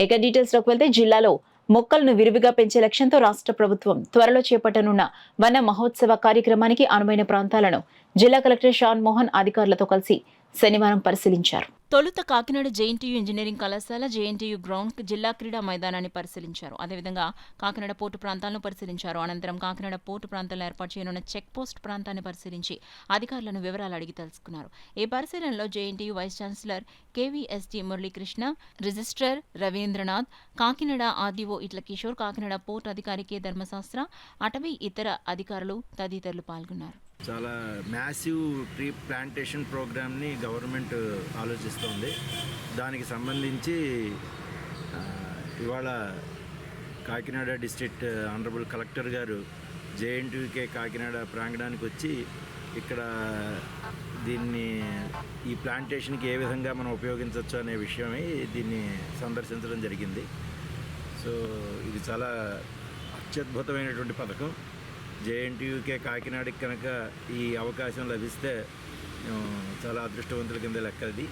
ఇక డీటెయిల్స్లోకి వెళ్తే జిల్లాలో మొక్కలను విరివిగా పెంచే లక్ష్యంతో రాష్ట్ర ప్రభుత్వం త్వరలో చేపట్టనున్న వన మహోత్సవ కార్యక్రమానికి అనువైన ప్రాంతాలను జిల్లా కలెక్టర్ షాన్ మోహన్ అధికారులతో కలిసి శనివారం పరిశీలించారు. తొలుత కాకినాడ జేఎన్టీయూ ఇంజనీరింగ్ కళాశాల, జేఎన్టీయూ గ్రౌండ్, జిల్లా క్రీడా మైదానాన్ని పరిశీలించారు. అదేవిధంగా కాకినాడ పోర్టు ప్రాంతాలను పరిశీలించారు. అనంతరం కాకినాడ పోర్టు ప్రాంతంలో ఏర్పాటు చేయనున్న చెక్ పోస్ట్ ప్రాంతాన్ని పరిశీలించి అధికారులను వివరాలు అడిగి తెలుసుకున్నారు. ఈ పరిశీలనలో JNTU vice chancellor KVST Muralikrishna, registrar Ravindranath, Kakinada RDO Itla Kishore, Kakinada port అధికారి కె ధర్మశాస్త్ర, అటవీ ఇతర అధికారులు తదితరులు పాల్గొన్నారు. చాలా మ్యాసివ్ ట్రీ ప్లాంటేషన్ ప్రోగ్రామ్ని గవర్నమెంట్ ఆలోచిస్తోంది. దానికి సంబంధించి ఇవాళ కాకినాడ డిస్ట్రిక్ట్ ఆనరబుల్ కలెక్టర్ గారు జేఎన్టీయూకే కాకినాడ ప్రాంగణానికి వచ్చి ఇక్కడ ఈ ప్లాంటేషన్కి ఏ విధంగా మనం ఉపయోగించవచ్చు అనే విషయమై దీన్ని సందర్శించడం జరిగింది. సో ఇది చాలా అత్యద్భుతమైనటువంటి పథకం. జేఎన్టీయూకే కాకినాడకి కనుక ఈ అవకాశం లభిస్తే చాలా అదృష్టవంతుల కింద లెక్కది.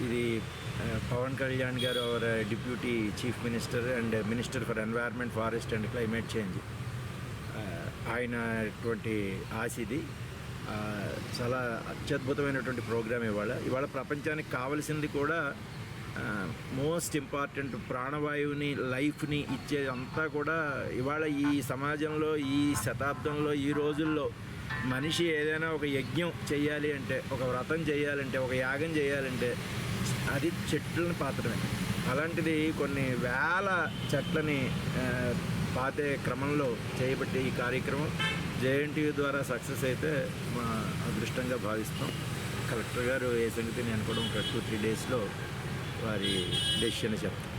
ఇది పవన్ కళ్యాణ్ గారు our deputy chief minister and minister for environment, forest and climate change, ఆయనటువంటి ఆశ ఇది. చాలా అత్యద్భుతమైనటువంటి ప్రోగ్రాం ఇవాళ ప్రపంచానికి కావలసింది కూడా మోస్ట్ ఇంపార్టెంట్ ప్రాణవాయువుని, లైఫ్ని ఇచ్చే అంతా కూడా ఇవాళ ఈ సమాజంలో, ఈ శతాబ్దంలో, ఈ రోజుల్లో మనిషి ఏదైనా ఒక యజ్ఞం చేయాలి అంటే, ఒక వ్రతం చేయాలంటే, ఒక యాగం చేయాలంటే అది చెట్లను పాతడమే. అలాంటిది కొన్ని వేల చెట్లని పాతే క్రమంలో చేయబట్టి ఈ కార్యక్రమం జేఎన్టీయూ ద్వారా సక్సెస్ అయితే మా అదృష్టంగా భావిస్తాం. కలెక్టర్ గారు ఏ సంగతి నేను కూడా ఒక 2-3 డేస్లో వారి డెసిషన్ చెప్తాను.